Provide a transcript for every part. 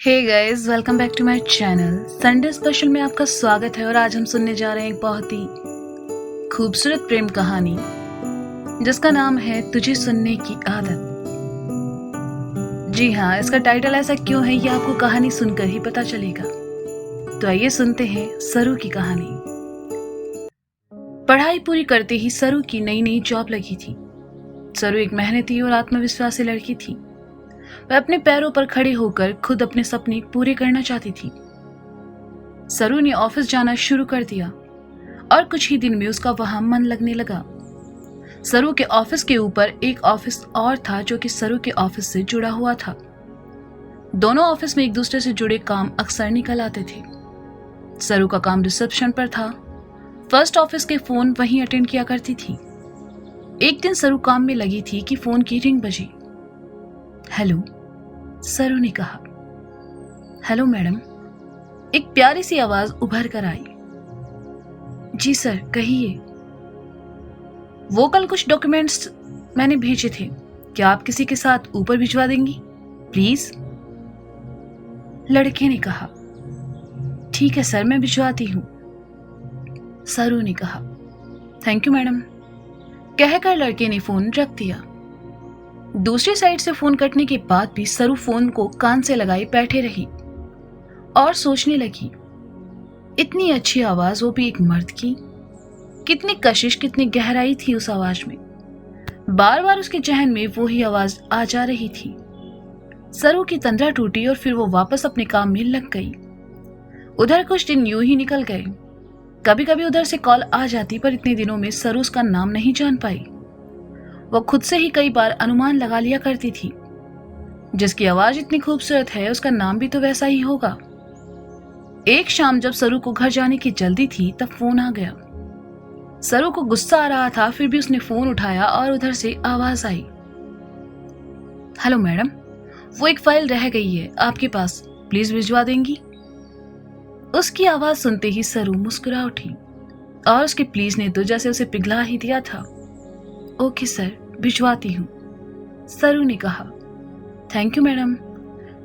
Hey guys, welcome back to my channel. Sunday special में आपका स्वागत है और आज हम सुनने जा रहे हैं एक बहुत ही खूबसूरत प्रेम कहानी जिसका नाम है तुझे सुनने की आदत। जी हाँ, इसका टाइटल ऐसा क्यों है ये आपको कहानी सुनकर ही पता चलेगा। तो आइए सुनते हैं सरू की कहानी। पढ़ाई पूरी करते ही सरू की नई नई जॉब लगी थी। सरू एक मेहनती और आत्मविश्वासी लड़की थी। वह अपने पैरों पर खड़े होकर खुद अपने सपने पूरे करना चाहती थी। सरू ने ऑफिस जाना शुरू कर दिया और कुछ ही दिन में उसका वहां मन लगने लगा। सरू के ऑफिस के ऊपर एक ऑफिस और था जो कि सरू के ऑफिस से जुड़ा हुआ था। दोनों ऑफिस में एक दूसरे से जुड़े काम अक्सर निकल आते थे। सरू का काम रिसेप्शन पर था। फर्स्ट ऑफिस के फोन वहीं अटेंड किया करती थी। एक दिन सरू काम में लगी थी कि फोन की रिंग बजी। हेलो, सरू ने कहा। हेलो मैडम, एक प्यारी सी आवाज उभर कर आई। जी सर, कहिए। वो कल कुछ डॉक्यूमेंट्स मैंने भेजे थे, क्या आप किसी के साथ ऊपर भिजवा देंगी प्लीज? लड़के ने कहा। ठीक है सर, मैं भिजवाती हूं, सरू ने कहा। थैंक यू मैडम, कहकर लड़के ने फोन रख दिया। दूसरी साइड से फोन कटने के बाद भी सरू फोन को कान से लगाए बैठे रही और सोचने लगी, इतनी अच्छी आवाज, वो भी एक मर्द की। कितनी कशिश, कितनी गहराई थी उस आवाज में। बार बार उसके जहन में वो ही आवाज आ जा रही थी। सरू की तंद्रा टूटी और फिर वो वापस अपने काम में लग गई। उधर कुछ दिन यूं ही निकल गए। कभी कभी उधर से कॉल आ जाती, पर इतने दिनों में सरू उसका नाम नहीं जान पाई। वो खुद से ही कई बार अनुमान लगा लिया करती थी, जिसकी आवाज इतनी खूबसूरत है उसका नाम भी तो वैसा ही होगा। एक शाम जब सरू को घर जाने की जल्दी थी तब फोन आ गया। सरू को गुस्सा आ रहा था, फिर भी उसने फोन उठाया और उधर से आवाज आई। हेलो मैडम, वो एक फाइल रह गई है आपके पास, प्लीज भिजवा देंगी? उसकी आवाज सुनते ही सरू मुस्कुरा उठी और उसके प्लीज ने तो जैसे उसे पिघला ही दिया था। ओके सर, भिजवाती हूँ, सरू ने कहा। थैंक यू मैडम,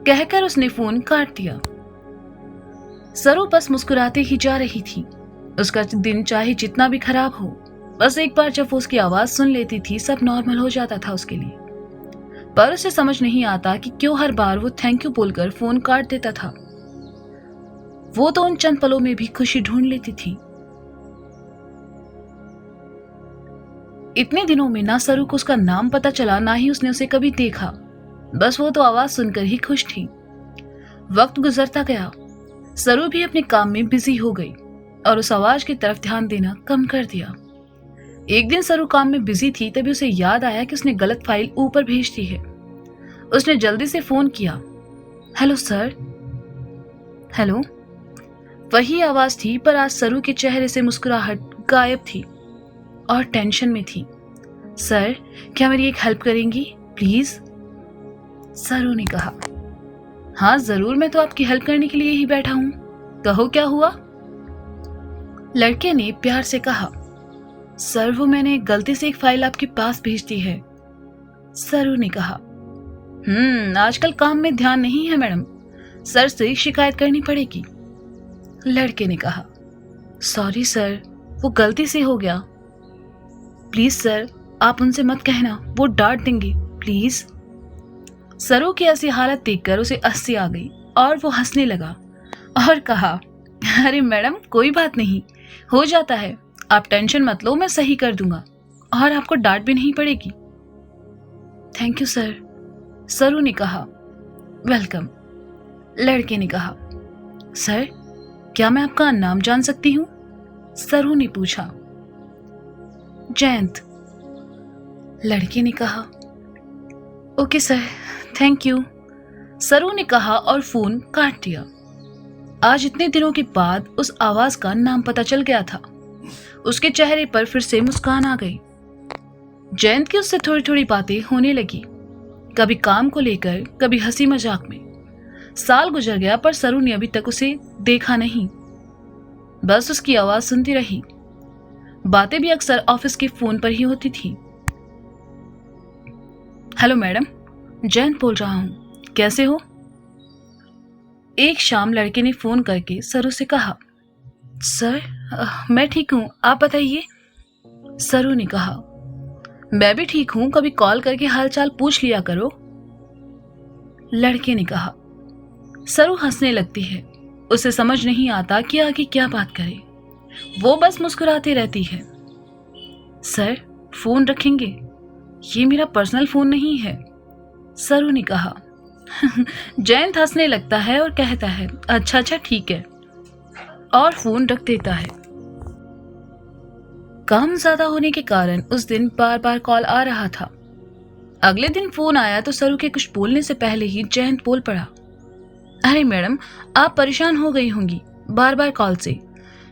कहकर उसने फोन काट दिया। सरू बस मुस्कुराते ही जा रही थी। उसका दिन चाहे जितना भी खराब हो, बस एक बार जब वो उसकी आवाज सुन लेती थी सब नॉर्मल हो जाता था उसके लिए। पर उसे समझ नहीं आता कि क्यों हर बार वो थैंक यू बोलकर फोन काट देता था। वो तो उन चंद पलों में भी खुशी ढूंढ लेती थी। इतने दिनों में ना सरू को उसका नाम पता चला, ना ही उसने उसे कभी देखा। बस वो तो आवाज सुनकर ही खुश थी। वक्त गुजरता गया। सरू भी अपने काम में बिजी हो गई और उस आवाज की तरफ ध्यान देना कम कर दिया। एक दिन सरू काम में बिजी थी, तभी उसे याद आया कि उसने गलत फाइल ऊपर भेज दी है। उसने जल्दी से फोन किया। Hello sir. हेलो। वही आवाज थी, पर आज सरू के चेहरे से मुस्कुराहट गायब थी और टेंशन में थी। सर, क्या मेरी एक हेल्प करेंगी प्लीज? सरू ने कहा। हाँ जरूर, मैं तो आपकी हेल्प करने के लिए ही बैठा हूं, कहो क्या हुआ? लड़के ने प्यार से कहा। सर, वो मैंने गलती से एक फाइल आपके पास भेज दी है, सरू ने कहा। आजकल काम में ध्यान नहीं है मैडम, सर से शिकायत करनी पड़ेगी, लड़के ने कहा। सॉरी सर, वो गलती से हो गया, प्लीज सर आप उनसे मत कहना, वो डांट देंगे प्लीज। सरू की ऐसी हालत देखकर उसे हंसी आ गई और वो हंसने लगा और कहा, अरे मैडम कोई बात नहीं, हो जाता है, आप टेंशन मत लो, मैं सही कर दूंगा और आपको डांट भी नहीं पड़ेगी। थैंक यू सर, सरू ने कहा। वेलकम, लड़के ने कहा। सर, क्या मैं आपका नाम जान सकती हूँ? सरू ने पूछा। जयंत, लड़के ने कहा। ओके सर, थैंक यू, सरू ने कहा और फोन काट दिया। आज इतने दिनों के बाद उस आवाज का नाम पता चल गया था। उसके चेहरे पर फिर से मुस्कान आ गई। जयंत की उससे थोड़ी थोड़ी बातें होने लगी, कभी काम को लेकर, कभी हंसी मजाक में। साल गुजर गया पर सरू ने अभी तक उसे देखा नहीं, बस उसकी आवाज सुनती रही। बातें भी अक्सर ऑफिस के फोन पर ही होती थी। हेलो मैडम, जयंत बोल रहा हूँ, कैसे हो? एक शाम लड़के ने फोन करके सरू से कहा, सर मैं ठीक हूँ, आप बताइए। सरू ने कहा, मैं भी ठीक हूँ, कभी कॉल करके हालचाल पूछ लिया करो। लड़के ने कहा। सरू हंसने लगती है। उसे समझ नहीं आता कि आगे क्या बात करे। वो बस मुस्कुराती रहती है। सर फोन रखेंगे, ये मेरा पर्सनल फोन नहीं है, सरू ने कहा। जयंत हंसने लगता है और कहता है, अच्छा ठीक है, और फोन रख देता है। काम ज्यादा होने के कारण उस दिन बार बार कॉल आ रहा था। अगले दिन फोन आया तो सरू के कुछ बोलने से पहले ही जयंत बोल पड़ा, अरे मैडम आप परेशान हो गई होंगी बार बार कॉल से,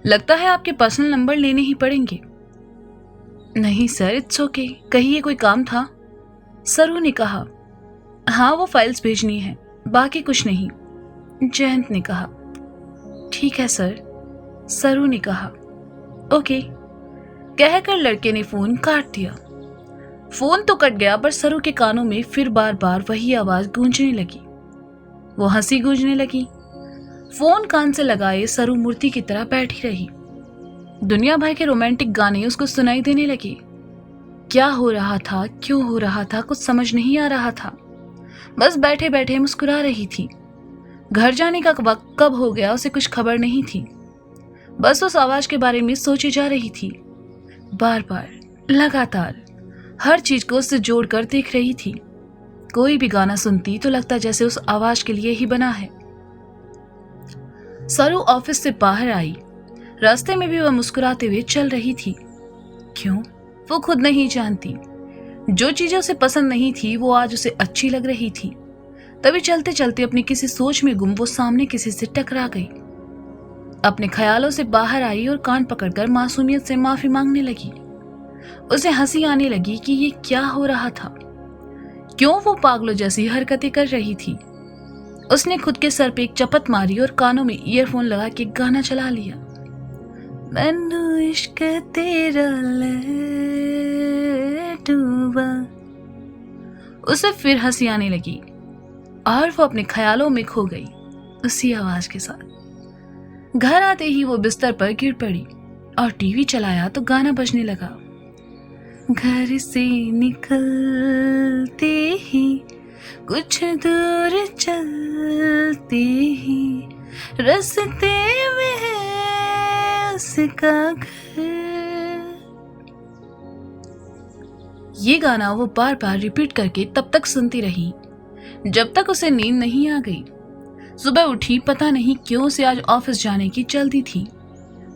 लगता है आपके पर्सनल नंबर लेने ही पड़ेंगे। नहीं सर, इट्स ओके, कहिए कोई काम था, सरू ने कहा। हाँ वो फाइल्स भेजनी है, बाकी कुछ नहीं, जयंत ने कहा। ठीक है सर, सरू ने कहा। ओके कहकर लड़के ने फोन काट दिया। फोन तो कट गया पर सरू के कानों में फिर बार बार वही आवाज गूंजने लगी। वो हंसी गूंजने लगी। फोन कान से लगाए सरू मूर्ति की तरह बैठी रही। दुनिया भर के रोमांटिक गाने उसको सुनाई देने लगे। क्या हो रहा था, क्यों हो रहा था, कुछ समझ नहीं आ रहा था। बस बैठे बैठे मुस्कुरा रही थी। घर जाने का वक्त कब हो गया उसे कुछ खबर नहीं थी। बस उस आवाज के बारे में सोची जा रही थी। बार बार, लगातार, हर चीज को उससे जोड़कर देख रही थी। कोई भी गाना सुनती तो लगता जैसे उस आवाज के लिए ही बना है। सरू ऑफिस से बाहर आई। रास्ते में भी वह मुस्कुराते हुए चल रही थी। क्यों, वो खुद नहीं जानती। जो चीजें उसे पसंद नहीं थी वो आज उसे अच्छी लग रही थी। तभी चलते चलते अपनी किसी सोच में गुम वो सामने किसी से टकरा गई। अपने ख्यालों से बाहर आई और कान पकड़कर मासूमियत से माफी मांगने लगी। उसे हंसी आने लगी कि ये क्या हो रहा था, क्यों वो पागलों जैसी हरकतें कर रही थी। उसने खुद के सर पे एक चपत मारी और कानों में ईयरफोन लगा के गाना चला लिया। मैनू इश्क तेरा ले डूबा। उसे फिर हंसी आने लगी और वो अपने ख्यालों में खो गई उसी आवाज के साथ। घर आते ही वो बिस्तर पर गिर पड़ी और टीवी चलाया तो गाना बजने लगा। घर से निकलते ही कुछ दूर चलते ही रास्ते में है उसका घर। ये गाना वो बार बार रिपीट करके तब तक सुनती रही जब तक उसे नींद नहीं आ गई। सुबह उठी, पता नहीं क्यों उसे आज ऑफिस जाने की जल्दी थी।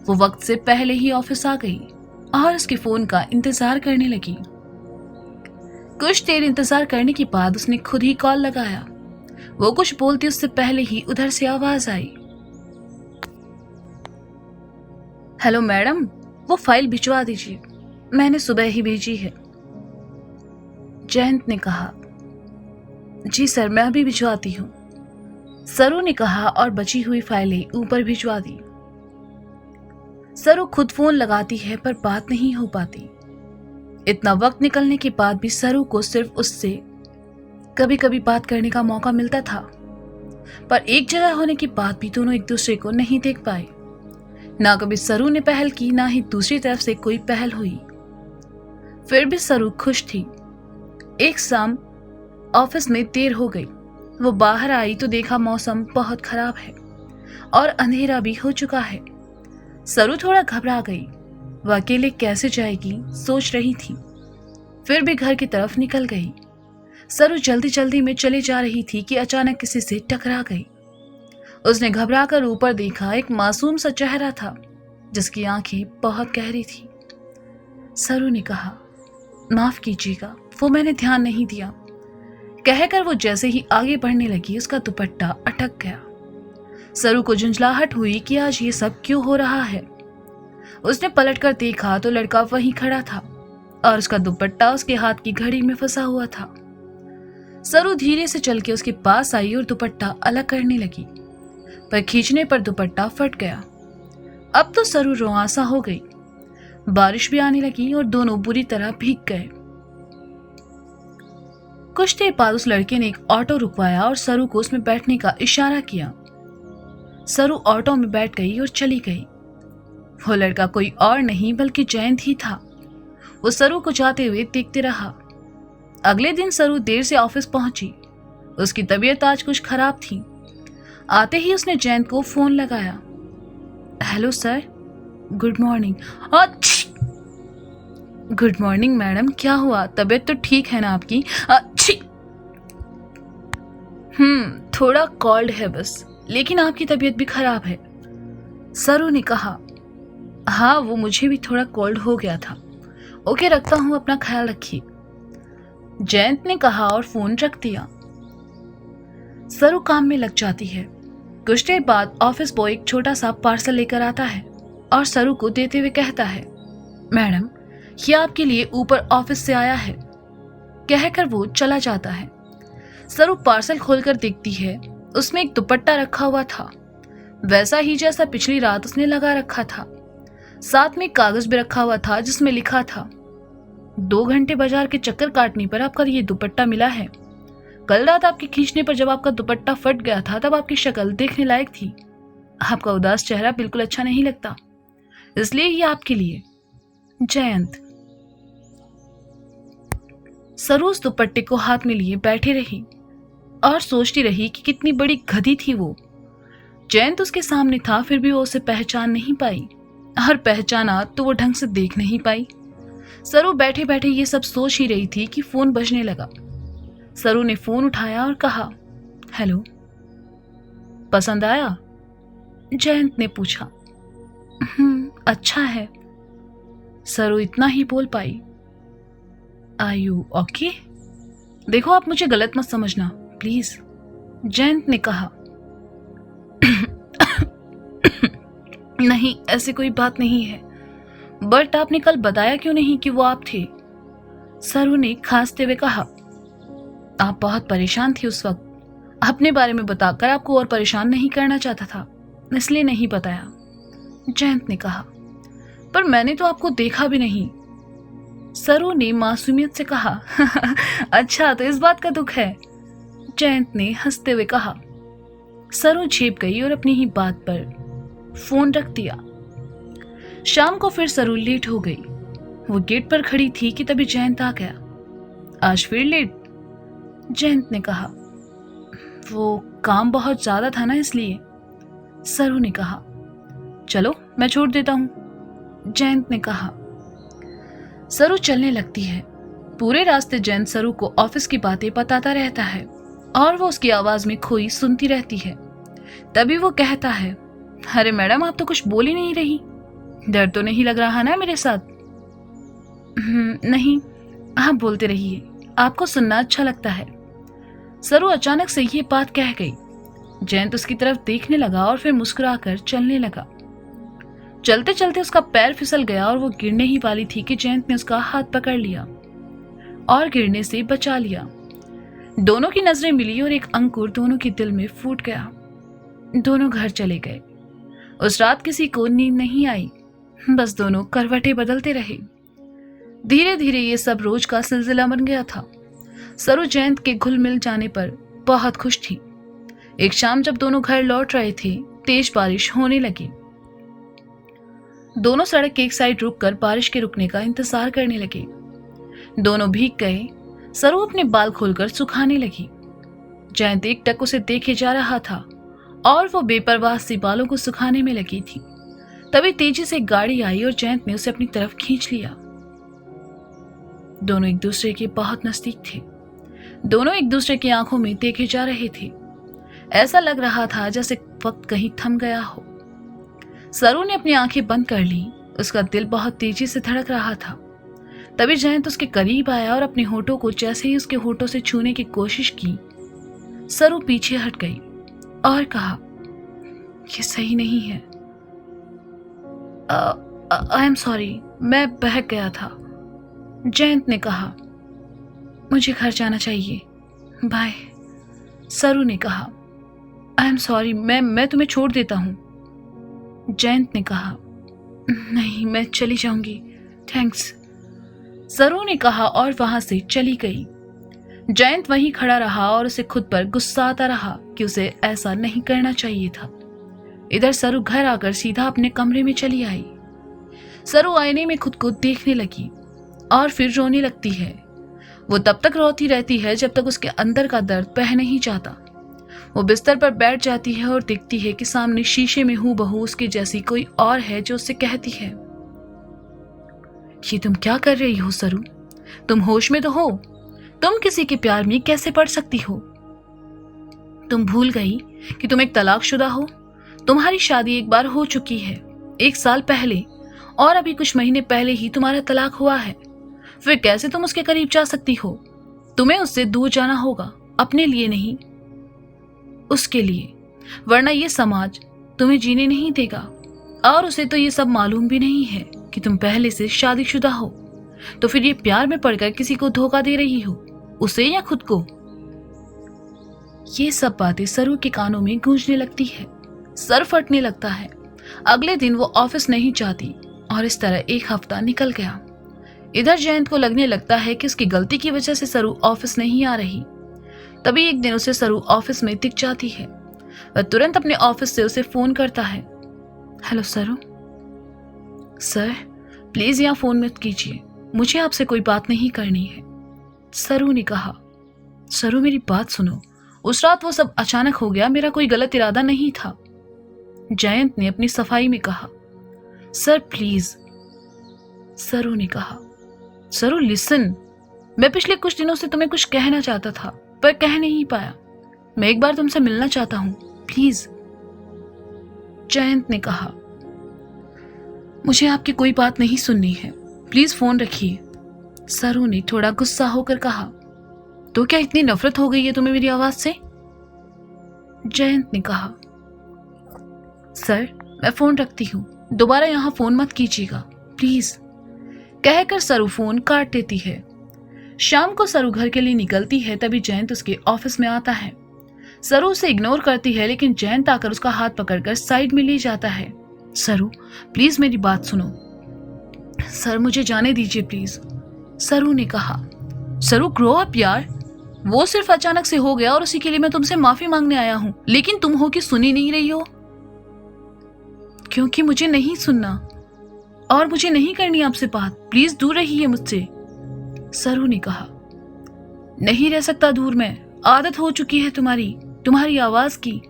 वो वक्त से पहले ही ऑफिस आ गई और उसके फोन का इंतजार करने लगी। कुछ देर इंतजार करने के बाद उसने खुद ही कॉल लगाया। वो कुछ बोलती उससे पहले ही उधर से आवाज आई, हेलो मैडम, वो फाइल भिजवा दीजिए, मैंने सुबह ही भेजी है। जयंत ने कहा, जी सर मैं अभी भिजवाती हूँ, सरू ने कहा और बची हुई फाइलें ऊपर भिजवा दी। सरू खुद फोन लगाती है पर बात नहीं हो पाती। इतना वक्त निकलने के बाद भी सरू को सिर्फ उससे कभी कभी बात करने का मौका मिलता था, पर एक जगह होने के बाद भी दोनों एक दूसरे को नहीं देख पाए। ना कभी सरू ने पहल की, ना ही दूसरी तरफ से कोई पहल हुई। फिर भी सरू खुश थी। एक शाम ऑफिस में देर हो गई। वो बाहर आई तो देखा मौसम बहुत खराब है और अंधेरा भी हो चुका है। सरू थोड़ा घबरा गई। वह अकेले कैसे जाएगी सोच रही थी। फिर भी घर की तरफ निकल गई। सरू जल्दी जल्दी में चली जा रही थी कि अचानक किसी से टकरा गई। उसने घबरा कर ऊपर देखा। एक मासूम सा चेहरा था जिसकी आंखें बहुत गहरी थी। सरू ने कहा, माफ कीजिएगा, वो मैंने ध्यान नहीं दिया। कहकर वो जैसे ही आगे बढ़ने लगी उसका दुपट्टा अटक गया। सरू को झुंझलाहट हुई कि आज ये सब क्यों हो रहा है। उसने पलटकर देखा तो लड़का वहीं खड़ा था और उसका दुपट्टा उसके हाथ की घड़ी में फंसा हुआ था। सरू धीरे से चल के उसके पास आई और दुपट्टा अलग करने लगी, पर खींचने पर दुपट्टा फट गया। अब तो सरू रुआंसा हो गई। बारिश भी आने लगी और दोनों बुरी तरह भीग गए। कुछ देर बाद उस लड़के ने एक ऑटो रुकवाया और सरू को उसमें बैठने का इशारा किया। सरू ऑटो में बैठ गई और चली गई। वो लड़का कोई और नहीं बल्कि जयंत ही था। वो सरू को जाते हुए देखते रहा। अगले दिन सरू देर से ऑफिस पहुंची। उसकी तबीयत आज कुछ खराब थी। आते ही उसने जयंत को फोन लगाया। Hello sir, good morning. Good morning madam, क्या हुआ? तबीयत तो ठीक है ना आपकी? थोड़ा कॉल्ड है बस, लेकिन आपकी तबीयत भी खराब है। सरू ने कहा। हाँ, वो मुझे भी थोड़ा कोल्ड हो गया था। ओके, रखता हूँ, अपना ख्याल रखिए, जयंत ने कहा और फोन रख दिया। सरू काम में लग जाती है। कुछ देर बाद ऑफिस बॉय एक छोटा सा पार्सल लेकर आता है और सरू को देते हुए कहता है, मैडम ये आपके लिए ऊपर ऑफिस से आया है। कहकर वो चला जाता है। सरू पार्सल खोलकर देखती है, उसमें एक दुपट्टा रखा हुआ था, वैसा ही जैसा पिछली रात उसने लगा रखा था। साथ में एक कागज भी रखा हुआ था जिसमें लिखा था, 2 घंटे बाजार के चक्कर काटने पर आपका ये दुपट्टा मिला है। कल रात आपके खींचने पर जब आपका दुपट्टा फट गया था तब आपकी शक्ल देखने लायक थी। आपका उदास चेहरा बिल्कुल अच्छा नहीं लगता, इसलिए ये आपके लिए, जयंत। सरू उस दुपट्टे को हाथ में लिए बैठी रही और सोचती रही कि कितनी बड़ी गधी थी वो। जयंत उसके सामने था, फिर भी वो उसे पहचान नहीं पाई, और पहचाना तो वो ढंग से देख नहीं पाई। सरू बैठे बैठे ये सब सोच ही रही थी कि फोन बजने लगा। सरू ने फोन उठाया और कहा, हेलो, पसंद आया? जयंत ने पूछा। अच्छा है, सरू इतना ही बोल पाई। Are you okay? देखो, आप मुझे गलत मत समझना प्लीज, जयंत ने कहा। नहीं, ऐसी कोई बात नहीं है, बट आपने कल बताया क्यों नहीं कि वो आप थे? सरू ने खांसते हुए कहा। आप बहुत परेशान थी उस वक्त, अपने बारे में बताकर आपको और परेशान नहीं करना चाहता था, इसलिए नहीं बताया, जयंत ने कहा। पर मैंने तो आपको देखा भी नहीं, सरू ने मासूमियत से कहा। अच्छा, तो इस बात का दुख है, जयंत ने हंसते हुए कहा। सरू झेप गई और अपनी ही बात पर फोन रख दिया। शाम को फिर सरू लेट हो गई। वो गेट पर खड़ी थी कि तभी जयंत आ गया। आज फिर लेट, जयंत ने कहा। वो काम बहुत ज्यादा था ना, इसलिए, सरू ने कहा। चलो मैं छोड़ देता हूं, जयंत ने कहा। सरू चलने लगती है। पूरे रास्ते जयंत सरू को ऑफिस की बातें बताता रहता है और वो उसकी आवाज में खोई सुनती रहती है। तभी वो कहता है, अरे मैडम, आप तो कुछ बोल ही नहीं रही, डर तो नहीं लग रहा ना मेरे साथ? नहीं, आप बोलते रहिए, आपको सुनना अच्छा लगता है। सरू अचानक से ये बात कह गई। जयंत उसकी तरफ देखने लगा और फिर मुस्कुराकर चलने लगा। चलते चलते उसका पैर फिसल गया और वो गिरने ही वाली थी कि जयंत ने उसका हाथ पकड़ लिया और गिरने से बचा लिया। दोनों की नजरें मिली और एक अंकुर दोनों के दिल में फूट गया। दोनों घर चले गए। उस रात किसी को नींद नहीं आई, बस दोनों करवटें बदलते रहे। धीरे धीरे ये सब रोज का सिलसिला बन गया था। सरू जयंत के घुल मिल जाने पर बहुत खुश थी। एक शाम जब दोनों घर लौट रहे थे, तेज बारिश होने लगी। दोनों सड़क के एक साइड रुककर बारिश के रुकने का इंतजार करने लगे। दोनों भीग गए। सरू अपने बाल खोलकर सुखाने लगी। जयंत एकटक उसे देखे जा रहा था और वो बेपरवाह सी बालों को सुखाने में लगी थी। तभी तेजी से एक गाड़ी आई और जयंत ने उसे अपनी तरफ खींच लिया। दोनों एक दूसरे के बहुत नजदीक थे। दोनों एक दूसरे की आंखों में देखे जा रहे थे। ऐसा लग रहा था जैसे वक्त कहीं थम गया हो। सरू ने अपनी आंखें बंद कर ली। उसका दिल बहुत तेजी से धड़क रहा था। तभी जयंत उसके करीब आया और अपने होठों को जैसे ही उसके होठों से छूने की कोशिश की, सरू पीछे हट गई और कहा, ये सही नहीं है। आई एम सॉरी, मैं बहक गया था, जयंत ने कहा। मुझे घर जाना चाहिए, बाय, सरू ने कहा। आई एम सॉरी, मैं तुम्हें छोड़ देता हूं, जयंत ने कहा। नहीं, मैं चली जाऊंगी, थैंक्स, सरू ने कहा और वहां से चली गई। जयंत वहीं खड़ा रहा और उसे खुद पर गुस्सा आता रहा कि उसे ऐसा नहीं करना चाहिए था। इधर सरू घर आकर सीधा अपने कमरे में चली आई। सरू आईने में खुद को देखने लगी और फिर रोने लगती है। वो तब तक रोती रहती है जब तक उसके अंदर का दर्द बह नहीं जाता। वो बिस्तर पर बैठ जाती है और देखती है कि सामने शीशे में हूबहू उसके जैसी कोई और है जो उससे कहती है, ये तुम क्या कर रही हो सरू? तुम होश में तो हो? तुम किसी के प्यार में कैसे पड़ सकती हो? तुम भूल गई कि तुम एक तलाकशुदा हो? तुम्हारी शादी एक बार हो चुकी है, 1 साल पहले, और अभी कुछ महीने पहले ही तुम्हारा तलाक हुआ है। फिर कैसे तुम उसके करीब जा सकती हो? तुम्हें उससे दूर जाना होगा, अपने लिए नहीं, उसके लिए, वरना ये समाज तुम्हें जीने नहीं देगा। और उसे तो ये सब मालूम भी नहीं है कि तुम पहले से शादीशुदा हो। तो फिर ये प्यार में पड़कर किसी को धोखा दे रही हो, उसे या खुद को? ये सब बातें सरू के कानों में गूंजने लगती है। सर फटने लगता है। अगले दिन वो ऑफिस नहीं जाती और इस तरह 1 हफ्ता निकल गया। इधर जयंत को लगने लगता है कि उसकी गलती की वजह से सरू ऑफिस नहीं आ रही। तभी एक दिन उसे सरू ऑफिस में दिख जाती है। वह तुरंत अपने ऑफिस से उसे फोन करता है। हेलो सरू। सर प्लीज यहाँ फोन मत कीजिए, मुझे आपसे कोई बात नहीं करनी है, सरू ने कहा। सरू मेरी बात सुनो, उस रात वो सब अचानक हो गया, मेरा कोई गलत इरादा नहीं था, जयंत ने अपनी सफाई में कहा। सर प्लीज, सरू ने कहा। सरू लिसन, मैं पिछले कुछ दिनों से तुम्हें कुछ कहना चाहता था पर कह नहीं पाया। मैं एक बार तुमसे मिलना चाहता हूं, प्लीज, जयंत ने कहा। मुझे आपकी कोई बात नहीं सुननी है, प्लीज फोन रखिए, सरू ने थोड़ा गुस्सा होकर कहा। तो क्या इतनी नफरत हो गई है तुम्हें मेरी आवाज से? जयंत ने कहा। सर मैं फोन रखती हूं, दोबारा यहां फोन मत कीजिएगा प्लीज, कहकर सरू फोन काट देती है। शाम को सरू घर के लिए निकलती है, तभी जयंत उसके ऑफिस में आता है। सरू उसे इग्नोर करती है, लेकिन जयंत आकर उसका हाथ पकड़कर साइड में ले जाता है। सरू प्लीज मेरी बात सुनो। सर मुझे जाने दीजिए प्लीज, सरू ने कहा। सरू ग्रो अप यार, वो सिर्फ अचानक से हो गया और उसी के लिए मैं तुमसे माफी मांगने आया हूं, लेकिन तुम हो कि सुनी नहीं रही हो। क्योंकि मुझे नहीं सुनना और मुझे नहीं करनी आपसे बात, प्लीज दूर रहिए मुझसे, सरू ने कहा। नहीं रह सकता दूर मैं, आदत हो चुकी है तुम्हारी आवाज की।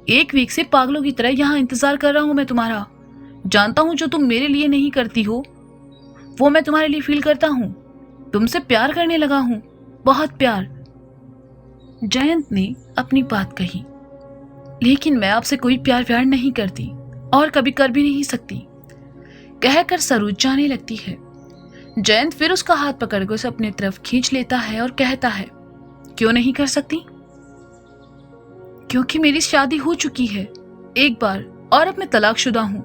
1 वीक से पागलों की तरह यहाँ इंतजार कर रहा हूं मैं तुम्हारा। जानता हूं जो तुम मेरे लिए नहीं करती हो वो मैं तुम्हारे लिए फील करता हूं। तुमसे प्यार करने लगा हूं, बहुत प्यार। जयंत ने अपनी बात कही। लेकिन मैं आपसे कोई प्यार नहीं करती और कभी कर भी नहीं सकती, कहकर सरू जाने लगती है। जयंत फिर उसका हाथ पकड़कर उसे अपनी तरफ खींच लेता है और कहता है, क्यों नहीं कर सकती? क्योंकि मेरी शादी हो चुकी है एक बार और अब मैं तलाकशुदा हूं।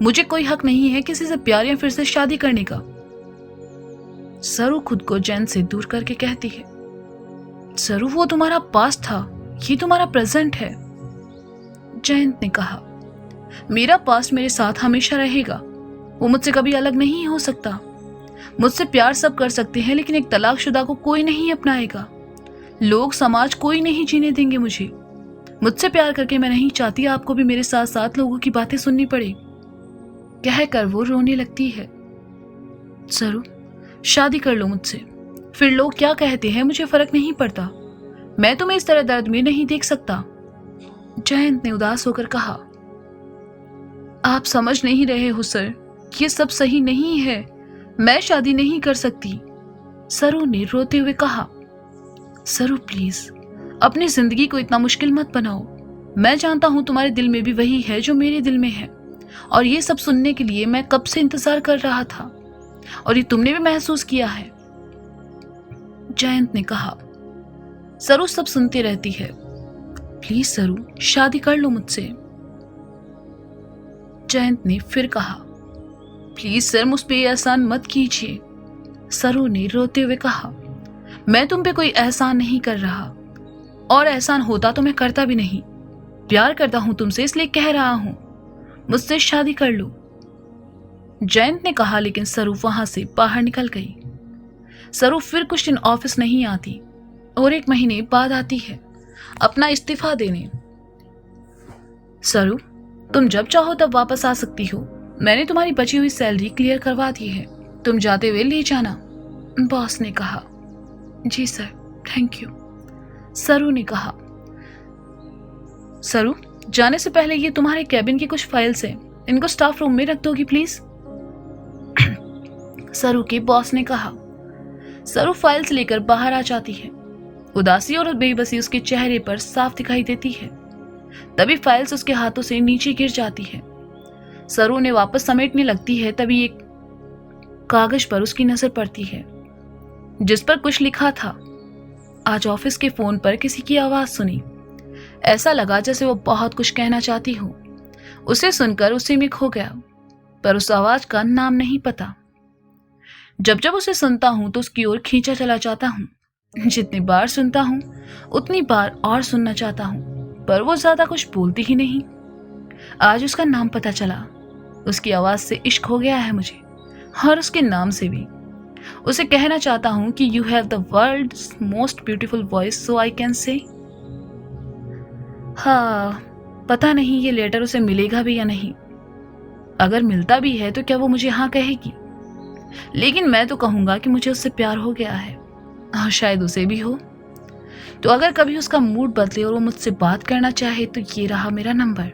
मुझे कोई हक नहीं है किसी से प्यार या फिर से शादी करने का, सरू खुद को जयंत से दूर करके कहती है। सरू वो तुम्हारा पास्ट था, ये तुम्हारा प्रेजेंट है, जयंत ने कहा। मेरा पास्ट मेरे साथ हमेशा रहेगा, वो मुझसे कभी अलग नहीं हो सकता। मुझसे प्यार सब कर सकते हैं, लेकिन एक तलाकशुदा को कोई नहीं अपनाएगा। लोग, समाज कोई नहीं जीने देंगे मुझे। मुझसे प्यार करके मैं नहीं चाहती आपको भी मेरे साथ साथ लोगों की बातें सुननी पड़े, कहकर वो रोने लगती है। सरू शादी कर लो मुझसे, फिर लोग क्या कहते हैं मुझे फर्क नहीं पड़ता, मैं तुम्हें इस तरह दर्द में नहीं देख सकता, जयंत ने उदास होकर कहा। आप समझ नहीं रहे हो सर, ये सब सही नहीं है, मैं शादी नहीं कर सकती, सरू ने रोते हुए कहा। सरू प्लीज अपनी जिंदगी को इतना मुश्किल मत बनाओ। मैं जानता हूं तुम्हारे दिल में भी वही है जो मेरे दिल में है, और ये सब सुनने के लिए मैं कब से इंतजार कर रहा था, और ये तुमने भी महसूस किया है, जयंत ने कहा। सरू सब सुनती रहती है। प्लीज सरू शादी कर लो मुझसे, जयंत ने फिर कहा। प्लीज सर मुझ पे एहसान मत कीजिए, सरू ने रोते हुए कहा। मैं तुम पे कोई एहसान नहीं कर रहा, और एहसान होता तो मैं करता भी नहीं। प्यार करता हूं तुमसे, इसलिए कह रहा हूं मुझसे शादी कर लो, जयंत ने कहा। लेकिन सरू वहां से बाहर निकल गई। सरू फिर कुछ दिन ऑफिस नहीं आती और 1 महीने बाद आती है अपना इस्तीफा देने। सरू तुम जब चाहो तब वापस आ सकती हो। मैंने तुम्हारी बची हुई सैलरी क्लियर करवा दी है, तुम जाते हुए ले जाना, बॉस ने कहा। जी सर, थैंक यू, सरू ने कहा। सरू, जाने से पहले ये तुम्हारे कैबिन की कुछ फाइल्स हैं, इनको स्टाफ रूम में रख दोगी प्लीज, सरू के बॉस ने कहा। सरू फाइल्स लेकर बाहर आ जाती है। उदासी और बेबसी उसके चेहरे पर साफ दिखाई देती है। तभी फाइल्स उसके हाथों से नीचे गिर जाती है। सरू ने वापस समेटने लगती है, तभी एक कागज पर उसकी नजर पड़ती है जिस पर कुछ लिखा था। आज ऑफिस के फोन पर किसी की आवाज सुनी। ऐसा लगा जैसे वो बहुत कुछ कहना चाहती हो। उसे सुनकर उसी में खो गया, पर उस आवाज का नाम नहीं पता। जब जब उसे सुनता हूं तो उसकी ओर खींचा चला जाता हूं। जितनी बार सुनता हूं उतनी बार और सुनना चाहता हूं, पर वो ज्यादा कुछ बोलती ही नहीं। आज उसका नाम पता चला। उसकी आवाज से इश्क हो गया है मुझे, और उसके नाम से भी। उसे कहना चाहता हूं कि you have the world's most beautiful voice, so I can say. हाँ, पता नहीं ये लेटर उसे मिलेगा भी या नहीं। अगर मिलता भी है तो क्या वो मुझे हाँ कहेगी? लेकिन मैं तो कहूंगा कि मुझे उससे प्यार हो गया है, और शायद उसे भी हो। तो अगर कभी उसका मूड बदले और वो मुझसे बात करना चाहे तो ये रहा मेरा नंबर।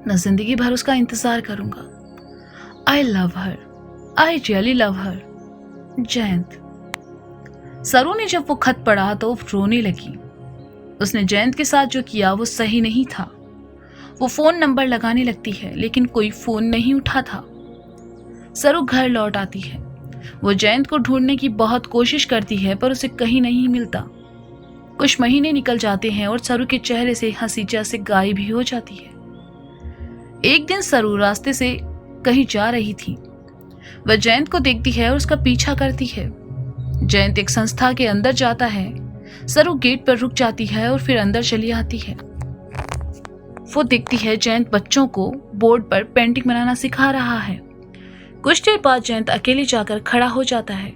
मैं जिंदगी भर उसका इंतजार करूंगा। I love her, I really love हर, जयंत। सरू ने जब वो खत पढ़ा तो वो रोने लगी। उसने जयंत के साथ जो किया वो सही नहीं था। वो फोन नंबर लगाने लगती है, लेकिन कोई फोन नहीं उठा था। सरू घर लौट आती है। वो जयंत को ढूंढने की बहुत कोशिश करती है, पर उसे कहीं नहीं मिलता। कुछ महीने निकल जाते हैं और सरू के चेहरे से हंसी जैसे गायब भी हो जाती है। एक दिन सरू रास्ते से कहीं जा रही थी। वह जयंत को देखती है और उसका पीछा करती है। जयंत एक संस्था के अंदर जाता है। सरू गेट पर रुक जाती है और फिर अंदर चली आती है। वो देखती है जयंत बच्चों को बोर्ड पर पेंटिंग बनाना सिखा रहा है। कुछ देर बाद जयंत अकेले जाकर खड़ा हो जाता है।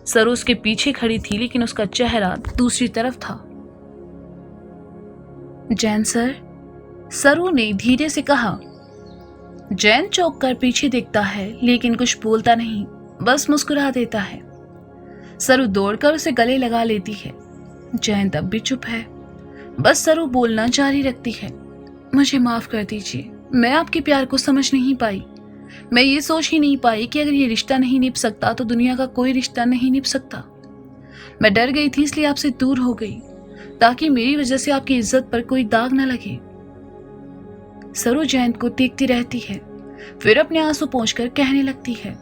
सरू उसके पीछे खड़ी थी, लेकिन उसका चेहरा दूसरी तरफ था। जयंत सर, सरू ने धीरे से कहा। जयंत चौंक कर पीछे देखता है, लेकिन कुछ बोलता नहीं, बस मुस्कुरा देता है। सरू दौड़कर उसे गले लगा लेती है। जयंत अब भी चुप है। बस सरू बोलना जारी रखती है। मुझे माफ कर दीजिए, मैं आपके प्यार को समझ नहीं पाई। मैं ये सोच ही नहीं पाई कि अगर ये रिश्ता नहीं निभ सकता तो दुनिया का कोई रिश्ता नहीं निभ सकता। मैं डर गई थी, इसलिए आपसे दूर हो गई, ताकि मेरी वजह से आपकी इज्जत पर कोई दाग न लगे। सरू जयंत को देखती रहती है, फिर अपने आंसू पोंछकर कहने लगती है,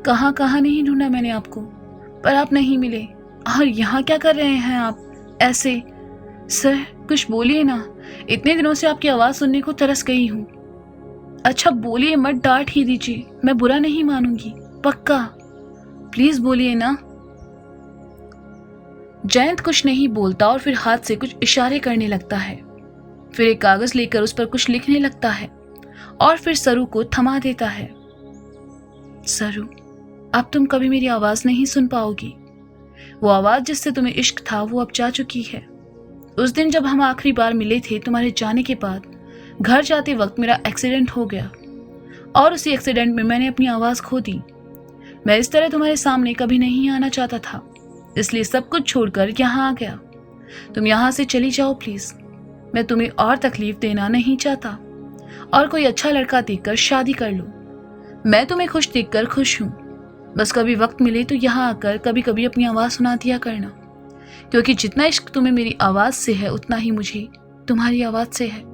कहाँ कहाँ नहीं ढूंढा मैंने आपको, पर आप नहीं मिले। और यहाँ क्या कर रहे हैं आप ऐसे? सर कुछ बोलिए ना, इतने दिनों से आपकी आवाज सुनने को तरस गई हूँ। अच्छा बोलिए, मत डांट ही दीजिए, मैं बुरा नहीं मानूंगी, पक्का, प्लीज बोलिए ना। जयंत कुछ नहीं बोलता और फिर हाथ से कुछ इशारे करने लगता है। फिर एक कागज लेकर उस पर कुछ लिखने लगता है और फिर सरू को थमा देता है। सरू, अब तुम कभी मेरी आवाज नहीं सुन पाओगी। वो आवाज जिससे तुम्हें इश्क था वो अब जा चुकी है। उस दिन जब हम आखिरी बार मिले थे, तुम्हारे जाने के बाद घर जाते वक्त मेरा एक्सीडेंट हो गया और उसी एक्सीडेंट में मैंने अपनी आवाज खो दी। मैं इस तरह तुम्हारे सामने कभी नहीं आना चाहता था, इसलिए सब कुछ छोड़कर यहाँ आ गया। तुम यहाँ से चली जाओ प्लीज, मैं तुम्हें और तकलीफ देना नहीं चाहता, और कोई अच्छा लड़का देखकर शादी कर लो। मैं तुम्हें खुश देखकर खुश हूँ। बस कभी वक्त मिले तो यहाँ आकर कभी कभी अपनी आवाज सुना दिया करना, क्योंकि जितना इश्क तुम्हें मेरी आवाज से है उतना ही मुझे तुम्हारी आवाज से है।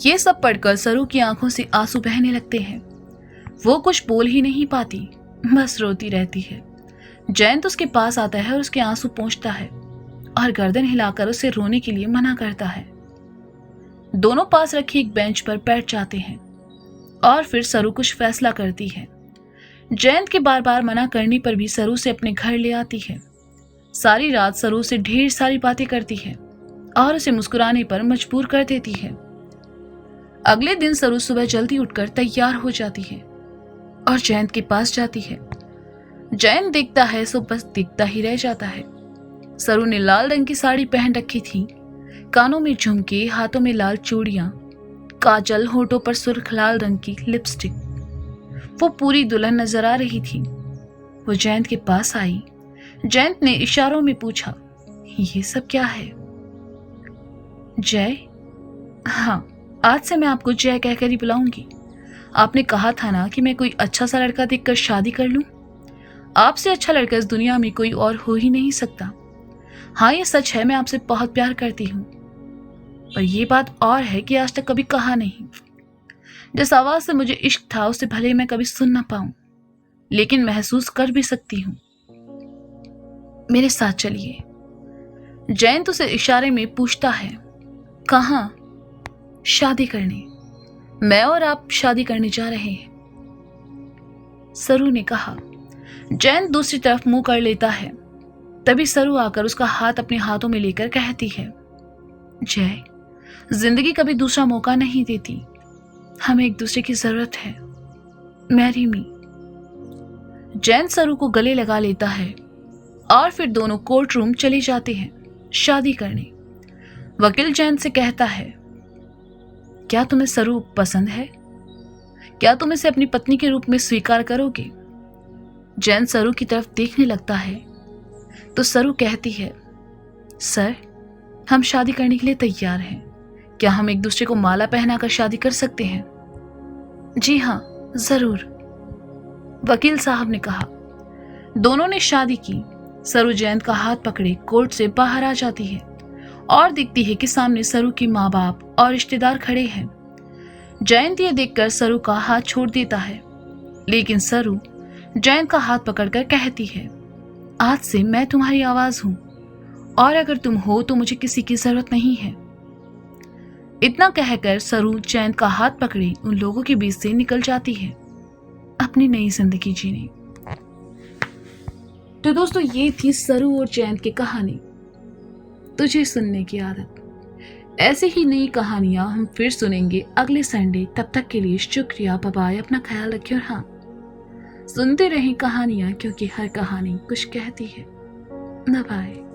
ये सब पढ़कर सरू की आंखों से आंसू बहने लगते हैं। वो कुछ बोल ही नहीं पाती, बस रोती रहती है। जयंत उसके पास आता है और उसके आंसू पोंछता है और गर्दन हिलाकर उसे रोने के लिए मना करता है। दोनों पास रखी एक बेंच पर बैठ जाते हैं और फिर सरू कुछ फैसला करती है। जयंत के बार बार मना करने पर भी सरू से अपने घर ले आती है। सारी रात सरू से ढेर सारी बातें करती है और उसे मुस्कुराने पर मजबूर कर देती है। अगले दिन सरू सुबह जल्दी उठकर तैयार हो जाती है और जयंत के पास जाती है। जयंत देखता है सो बस दिखता ही रह जाता है। सरू ने लाल रंग की साड़ी पहन रखी थी। कानों में झुमके, हाथों में लाल चूड़ियां, काजल, होठों पर सुर्ख लाल रंग की लिपस्टिक। वो पूरी दुल्हन नजर आ रही थी। वो जयंत के पास आई। जयंत ने इशारों में पूछा, ये सब क्या है? जय? हाँ, आज से मैं आपको जय कहकर ही बुलाऊंगी। आपने कहा था ना कि मैं कोई अच्छा सा लड़का देखकर शादी कर लूं। आपसे अच्छा लड़का इस दुनिया में कोई और हो ही नहीं सकता। हाँ, ये सच है, मैं आपसे बहुत प्यार करती हूँ। पर यह बात और है कि आज तक कभी कहा नहीं। जिस आवाज से मुझे इश्क था उसे भले मैं कभी सुन ना पाऊं, लेकिन महसूस कर भी सकती हूं। मेरे साथ चलिए। जयंत उसे इशारे में पूछता है, कहां? शादी करने। मैं और आप शादी करने जा रहे हैं, सरू ने कहा। जयंत दूसरी तरफ मुंह कर लेता है। तभी सरू आकर उसका हाथ अपने हाथों में लेकर कहती है, जय, जिंदगी कभी दूसरा मौका नहीं देती। हमें एक दूसरे की जरूरत है। Marry me. जयंत सरू को गले लगा लेता है और फिर दोनों कोर्ट रूम चले जाते हैं शादी करने। वकील जयंत से कहता है, क्या तुम्हें सरू पसंद है? क्या तुम इसे अपनी पत्नी के रूप में स्वीकार करोगे? जयंत सरू की तरफ देखने लगता है तो सरू कहती है, सर, हम शादी करने के लिए तैयार हैं। क्या हम एक दूसरे को माला पहनाकर शादी कर सकते हैं? जी हाँ, जरूर, वकील साहब ने कहा। दोनों ने शादी की। सरू जयंत का हाथ पकड़े कोर्ट से बाहर आ जाती है और दिखती है कि सामने सरू की माँ बाप और रिश्तेदार खड़े हैं। जयंत ये देखकर सरू का हाथ छोड़ देता है, लेकिन सरू जयंत का हाथ पकड़कर कहती है, आज से मैं तुम्हारी आवाज हूं और अगर तुम हो तो मुझे किसी की जरूरत नहीं है। इतना कहकर सरू जयंत का हाथ पकड़े उन लोगों के बीच से निकल जाती है अपनी नई जिंदगी जीने। तो दोस्तों, ये थी सरू और जयंत की कहानी, तुझे सुनने की आदत। ऐसे ही नई कहानियां हम फिर सुनेंगे अगले संडे। तब तक के लिए शुक्रिया, बाय बाय, अपना ख्याल रखिए और हाँ, सुनते रहें कहानियां, क्योंकि हर कहानी कुछ कहती है। Bye bye.